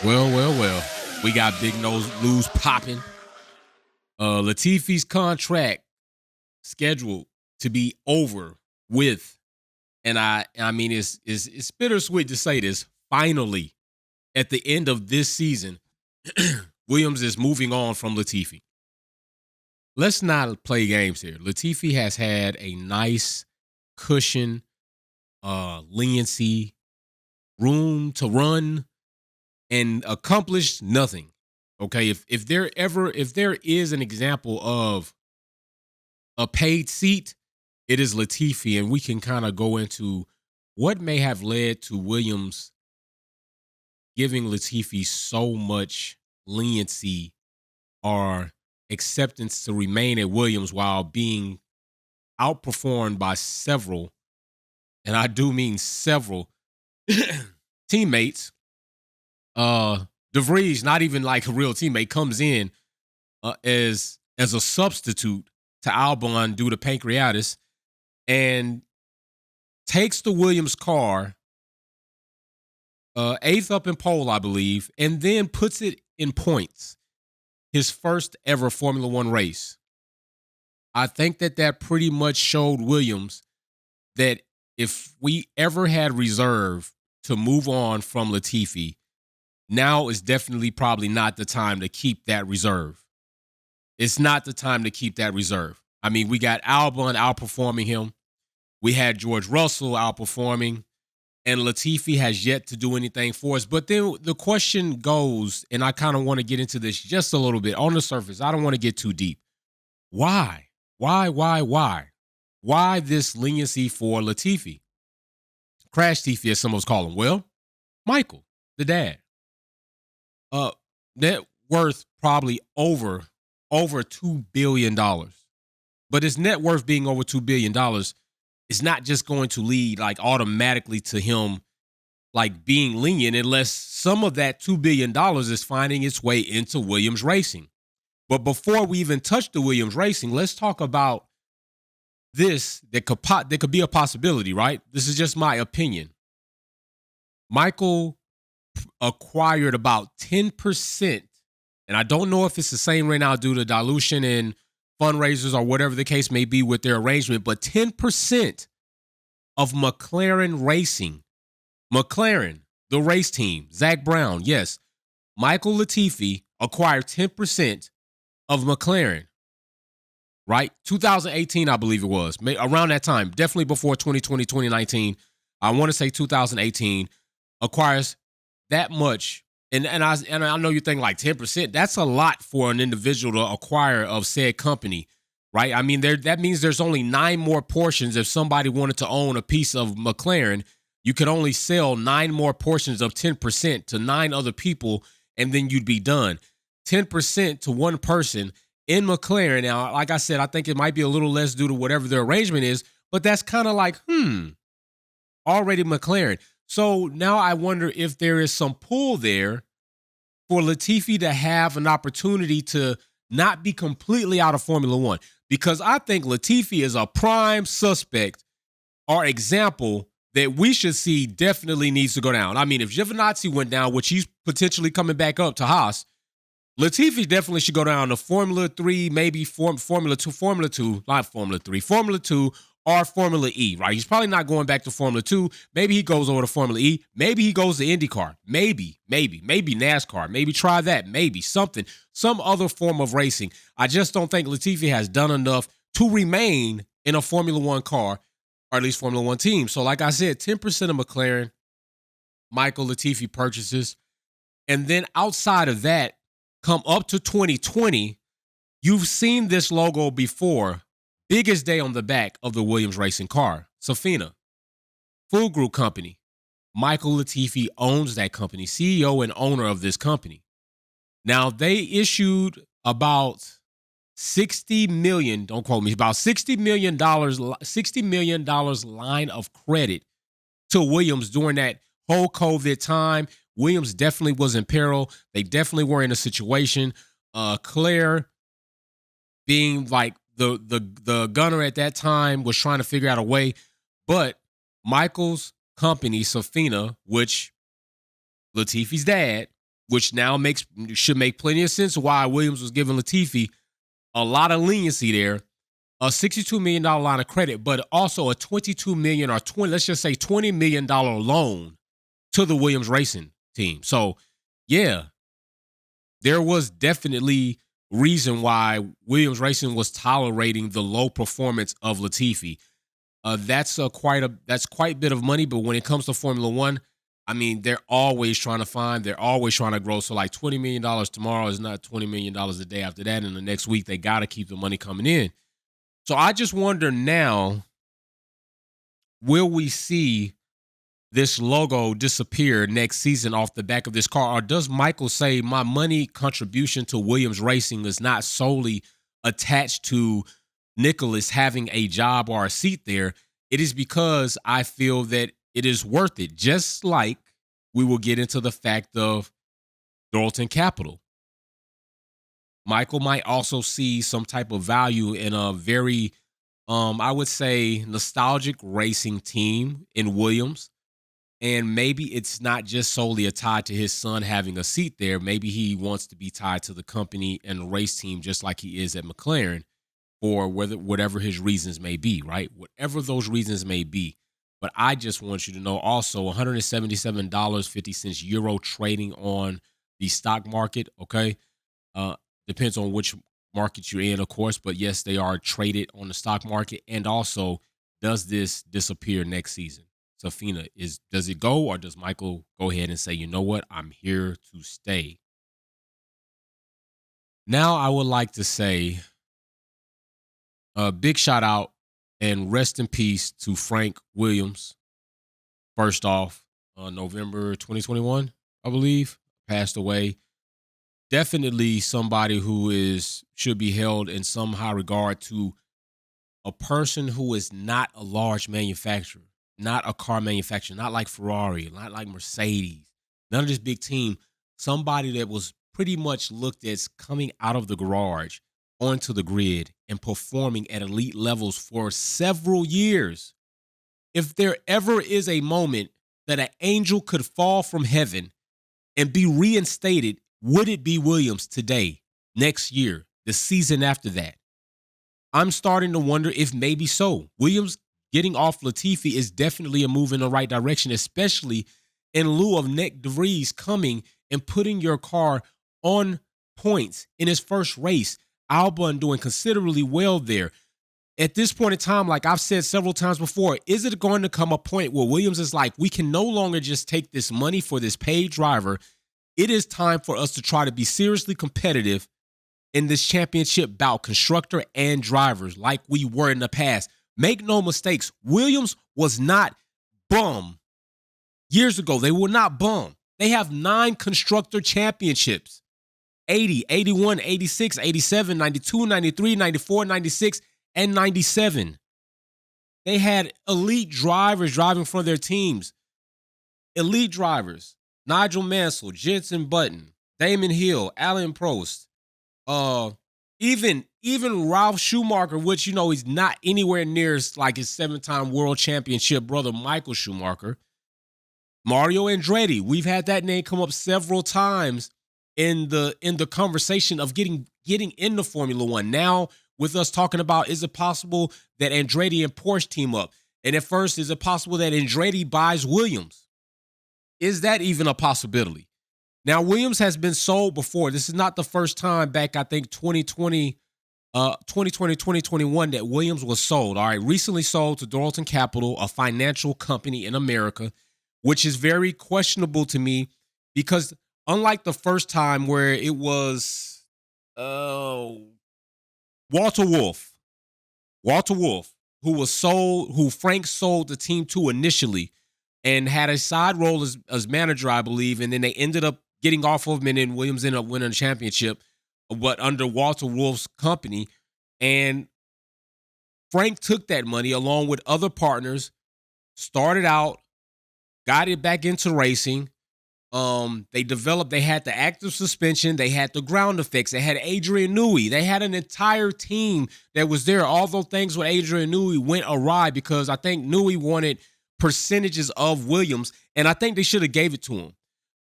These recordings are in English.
Well. We got big nose news popping. Latifi's contract scheduled to be over with, and I mean it's bittersweet to say this. Finally, at the end of this season, Williams is moving on from Latifi. Let's not play games here. Latifi has had a nice cushion, leniency, room to run, and accomplish nothing. Okay, if there is an example of a paid seat, it is Latifi, and we can kind of go into what may have led to Williams giving Latifi so much leniency or acceptance to remain at Williams while being outperformed by several, and I do mean several teammates. Vries, not even like a real teammate, comes in as a substitute to Albon due to pancreatitis and takes the Williams car, eighth up in pole, I believe, and then puts it in points. His first ever Formula One race. I think that pretty much showed Williams that if we ever had reserve to move on from Latifi, now is definitely probably not the time to keep that reserve. It's not the time to keep that reserve. I mean, we got Albon outperforming him. We had George Russell outperforming, and Latifi has yet to do anything for us. But then the question goes, and I kind of want to get into this just a little bit on the surface. I don't want to get too deep. Why? Why this leniency for Latifi? Crash Tifi, as some of us call him. Well, Michael, the dad. Net worth probably over $2 billion. But his net worth being over $2 billion is not just going to lead like automatically to him like being lenient unless some of that $2 billion is finding its way into Williams Racing. But before we even touch the Williams Racing, let's talk about this that could be a possibility, right? This is just my opinion. Michael acquired about 10%, and I don't know if it's the same right now due to dilution and fundraisers or whatever the case may be with their arrangement, but 10% of McLaren Racing. McLaren, the race team, Zach Brown, yes. Michael Latifi acquired 10% of McLaren, right? 2018, I believe it was, around that time, definitely before 2020, 2019. I want to say 2018, acquires that much. And I know you think like 10%, that's a lot for an individual to acquire of said company, right? I mean, that means there's only 9 more portions. If somebody wanted to own a piece of McLaren, you could only sell 9 more portions of 10% to 9 other people, and then you'd be done. 10% to one person in McLaren. Now, like I said, I think it might be a little less due to whatever their arrangement is, but that's kind of like, already McLaren. So now I wonder if there is some pull there for Latifi to have an opportunity to not be completely out of Formula One. Because I think Latifi is a prime suspect or example that we should see definitely needs to go down. I mean, if Giovinazzi went down, which he's potentially coming back up to Haas, Latifi definitely should go down to Formula 3, maybe Formula 2, not Formula 3, Formula 2, or Formula E, right? He's probably not going back to Formula 2. Maybe he goes over to Formula E. Maybe he goes to IndyCar. Maybe NASCAR. Maybe try that. Maybe something, some other form of racing. I just don't think Latifi has done enough to remain in a Formula One car, or at least Formula One team. So like I said, 10% of McLaren, Michael Latifi purchases. And then outside of that, come up to 2020, you've seen this logo before. Biggest day on the back of the Williams Racing car, Safina, Food Group Company. Michael Latifi owns that company, CEO and owner of this company. Now, they issued about $60 million, don't quote me, about $60 million line of credit to Williams during that whole COVID time. Williams definitely was in peril. They definitely were in a situation. Claire, being like the gunner at that time, was trying to figure out a way. But Michael's company, Safina, which Latifi's dad which now should make plenty of sense why Williams was giving Latifi a lot of leniency there. A $62 million line of credit, but also a $22 million or let's just say $20 million loan to the Williams Racing team. So, yeah, there was definitely reason why Williams Racing was tolerating the low performance of Latifi. That's quite a bit of money, but when it comes to Formula One, I mean, they're always trying to grow. So like $20 million tomorrow is not $20 million the day after that. And the next week, they got to keep the money coming in. So I just wonder now, will we see this logo disappear next season off the back of this car? Or does Michael say my money contribution to Williams Racing is not solely attached to Nicholas having a job or a seat there? It is because I feel that it is worth it, just like we will get into the fact of Dorilton Capital. Michael might also see some type of value in a very, I would say, nostalgic racing team in Williams. And maybe it's not just solely tied to his son having a seat there. Maybe he wants to be tied to the company and the race team just like he is at McLaren, or whatever his reasons may be, right? Whatever those reasons may be. But I just want you to know also $177.50 euro trading on the stock market, okay? Depends on which market you're in, of course. But yes, they are traded on the stock market. And also, does this disappear next season? Safina, does it go, or does Michael go ahead and say, you know what, I'm here to stay? Now I would like to say a big shout out and rest in peace to Frank Williams. First off, November 2021, I believe, passed away. Definitely somebody who should be held in some high regard to a person who is not a large manufacturer, not a car manufacturer, not like Ferrari, not like Mercedes, none of this big team. Somebody that was pretty much looked at as coming out of the garage onto the grid and performing at elite levels for several years. If there ever is a moment that an angel could fall from heaven and be reinstated, would it be Williams today, next year, the season after that? I'm starting to wonder if maybe so. Williams getting off Latifi is definitely a move in the right direction, especially in lieu of Nick Vries coming and putting your car on points in his first race. Albon doing considerably well there. At this point in time, like I've said several times before, is it going to come a point where Williams is like, we can no longer just take this money for this paid driver? It is time for us to try to be seriously competitive in this championship bout, constructor and drivers, like we were in the past. Make no mistakes, Williams was not bum. Years ago, they were not bum. They have 9 constructor championships. 80, 81, 86, 87, 92, 93, 94, 96, and 97. They had elite drivers driving for their teams. Elite drivers. Nigel Mansell, Jenson Button, Damon Hill, Alan Prost, even Ralph Schumacher, which, you know, he's not anywhere near like his 7-time world championship brother, Michael Schumacher. Mario Andretti, we've had that name come up several times in the conversation of getting into Formula One. Now, with us talking about, is it possible that Andretti and Porsche team up? And at first, is it possible that Andretti buys Williams? Is that even a possibility? Now, Williams has been sold before. This is not the first time back, I think, 2020, 2021 that Williams was sold. All right, recently sold to Dorilton Capital, a financial company in America, which is very questionable to me because unlike the first time where it was Walter Wolff, who Frank sold the team to initially, and had a side role as manager, I believe, and then they ended up getting off of him, and then Williams ended up winning a championship, but under Walter Wolff's company. And Frank took that money along with other partners, started out, got it back into racing. They had the active suspension, they had the ground effects, they had Adrian Newey, they had an entire team that was there, although things with Adrian Newey went awry because I think Newey wanted percentages of Williams, and I think they should have gave it to him.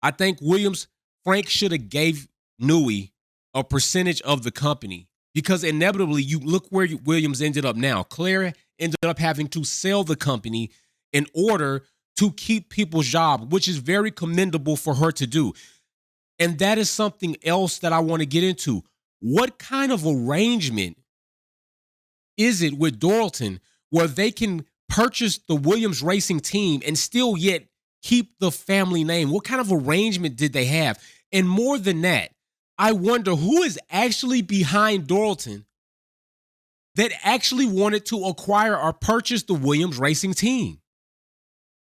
I think Williams Frank should have gave Newey a percentage of the company because inevitably you look where Williams ended up now. Claire ended up having to sell the company in order to keep people's job, which is very commendable for her to do. And that is something else that I want to get into. What kind of arrangement is it with Dorilton where they can purchase the Williams racing team and still yet keep the family name? What kind of arrangement did they have? And more than that, I wonder who is actually behind Dorilton that actually wanted to acquire or purchase the Williams racing team.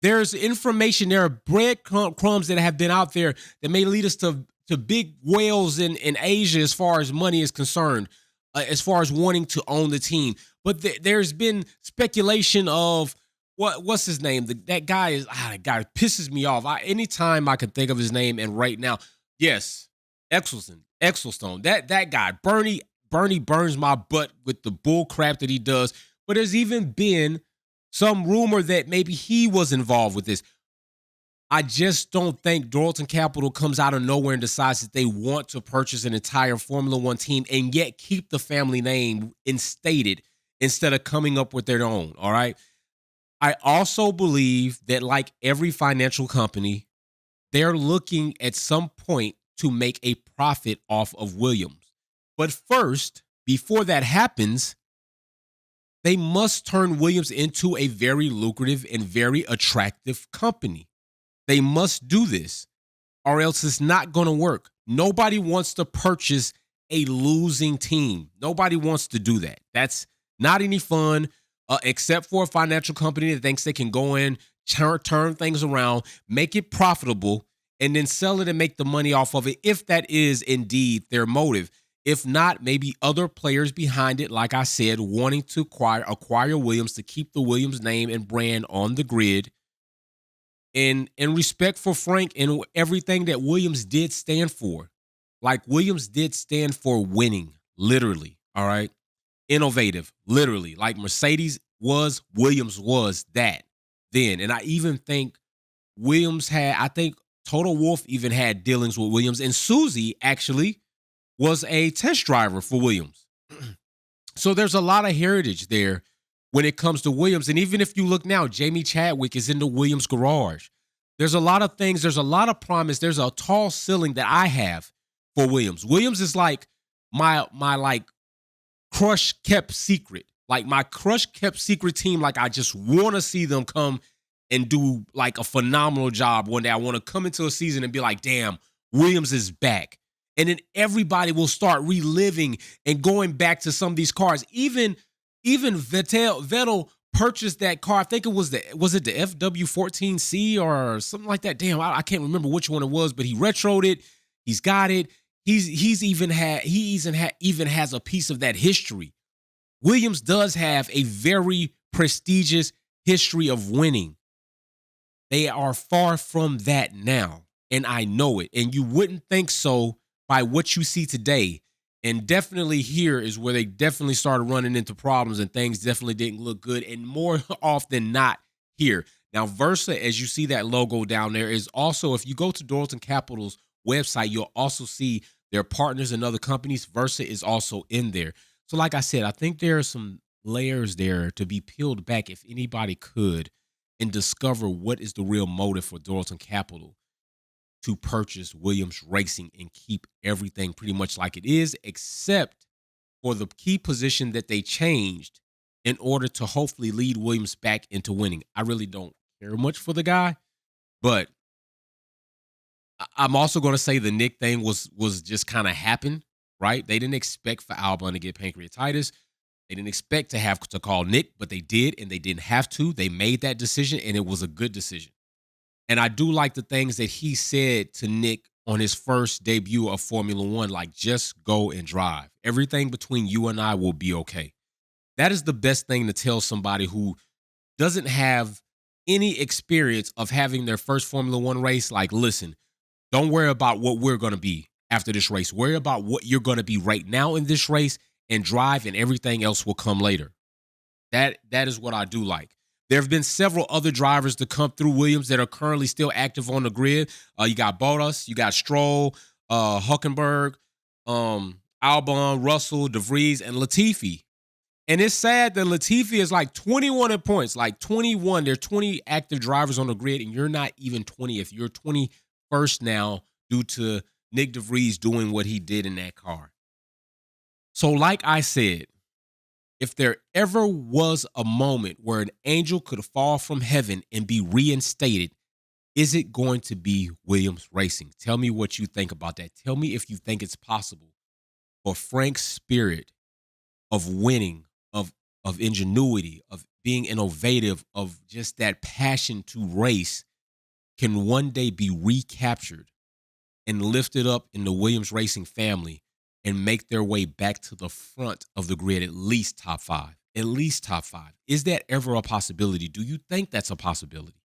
There's information, there are breadcrumbs that have been out there that may lead us to big whales in Asia as far as money is concerned, as far as wanting to own the team. But there's been speculation of what's his name? That guy is that guy pisses me off. Anytime I can think of his name, and right now, yes, Exelstone. That guy, Bernie burns my butt with the bull crap that he does. But there's even been some rumor that maybe he was involved with this. I just don't think Dorilton Capital comes out of nowhere and decides that they want to purchase an entire Formula One team and yet keep the family name instated instead of coming up with their own, all right? I also believe that like every financial company, they're looking at some point to make a profit off of Williams. But first, before that happens, they must turn Williams into a very lucrative and very attractive company. They must do this, or else it's not going to work. Nobody wants to purchase a losing team. Nobody wants to do that. That's not any fun, except for a financial company that thinks they can go in, turn things around, make it profitable, and then sell it and make the money off of it, if that is indeed their motive. If not, maybe other players behind it, like I said, wanting to acquire Williams to keep the Williams name and brand on the grid. And in respect for Frank and everything that Williams did stand for. Like Williams did stand for winning, literally, all right? Innovative, literally. Like Mercedes was, Williams was that then. And I even think I think Toto Wolff even had dealings with Williams. And Susie actually was a test driver for Williams. So there's a lot of heritage there when it comes to Williams. And even if you look now, Jamie Chadwick is in the Williams garage. There's a lot of things. There's a lot of promise. There's a tall ceiling that I have for Williams. Williams is like my like crush kept secret. Like my crush kept secret team. Like I just want to see them come and do like a phenomenal job one day. I want to come into a season and be like, damn, Williams is back. And then everybody will start reliving and going back to some of these cars. Even Vettel purchased that car. I think it was the FW14C or something like that. Damn, I can't remember which one it was, but he retroed it. He's got it. He even has a piece of that history. Williams does have a very prestigious history of winning. They are far from that now, and I know it. And you wouldn't think so by what you see today. And definitely here is where they definitely started running into problems and things definitely didn't look good. And more often not here. Now, Versa, as you see that logo down there, is also, if you go to Dorilton Capital's website, you'll also see their partners and other companies. Versa is also in there. So like I said, I think there are some layers there to be peeled back if anybody could and discover what is the real motive for Dorilton Capital to purchase Williams Racing and keep everything pretty much like it is, except for the key position that they changed in order to hopefully lead Williams back into winning. I really don't care much for the guy, but I'm also going to say the Nick thing was just kind of happened, right? They didn't expect for Albon to get pancreatitis. They didn't expect to have to call Nick, but they did, and they didn't have to. They made that decision, and it was a good decision. And I do like the things that he said to Nick on his first debut of Formula One, like, just go and drive. Everything between you and I will be okay. That is the best thing to tell somebody who doesn't have any experience of having their first Formula One race. Like, listen, don't worry about what we're going to be after this race. Worry about what you're going to be right now in this race and drive, and everything else will come later. That is what I do like. There have been several other drivers to come through Williams that are currently still active on the grid. You got Bottas, you got Stroll, Hülkenberg, Albon, Russell, De Vries, and Latifi. And it's sad that Latifi is like 21 in points, like 21. There are 20 active drivers on the grid, and you're not even 20th. You're 21st now due to Nick De Vries doing what he did in that car. So like I said, if there ever was a moment where an angel could fall from heaven and be reinstated, is it going to be Williams Racing? Tell me what you think about that. Tell me if you think it's possible for Frank's spirit of winning, of ingenuity, of being innovative, of just that passion to race can one day be recaptured and lifted up in the Williams Racing family and make their way back to the front of the grid, at least top five. At least top five. Is that ever a possibility? Do you think that's a possibility?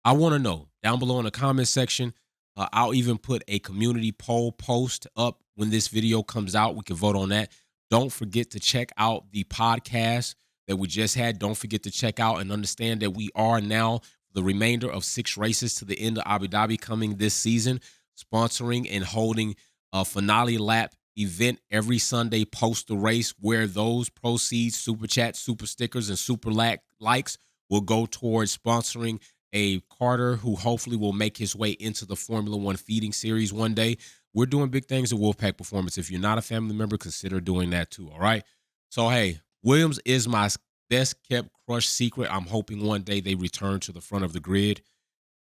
I want to know down below in the comment section. I'll even put a community poll post up when this video comes out. We can vote on that. Don't forget to check out the podcast that we just had. Don't forget to check out and understand that we are now the remainder of 6 races to the end of Abu Dhabi coming this season, sponsoring and holding a finale lap event every Sunday post the race, where those proceeds, super chats, super stickers, and super likes will go towards sponsoring a Carter who hopefully will make his way into the Formula One feeding series one day. We're doing big things at Wolfpack Performance. If you're not a family member, consider doing that too, all right? So, hey, Williams is my best kept crush secret. I'm hoping one day they return to the front of the grid.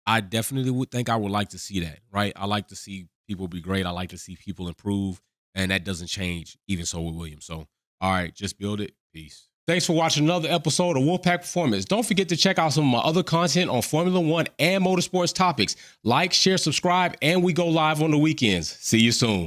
I definitely would think I would like to see that, right? I like to see people be great. I like to see people improve, and that doesn't change even so with Williams. So, all right, just build it. Peace. Thanks for watching another episode of Wolfpack Performance. Don't forget to check out some of my other content on Formula One and motorsports topics. Like, share, subscribe, and we go live on the weekends. See you soon.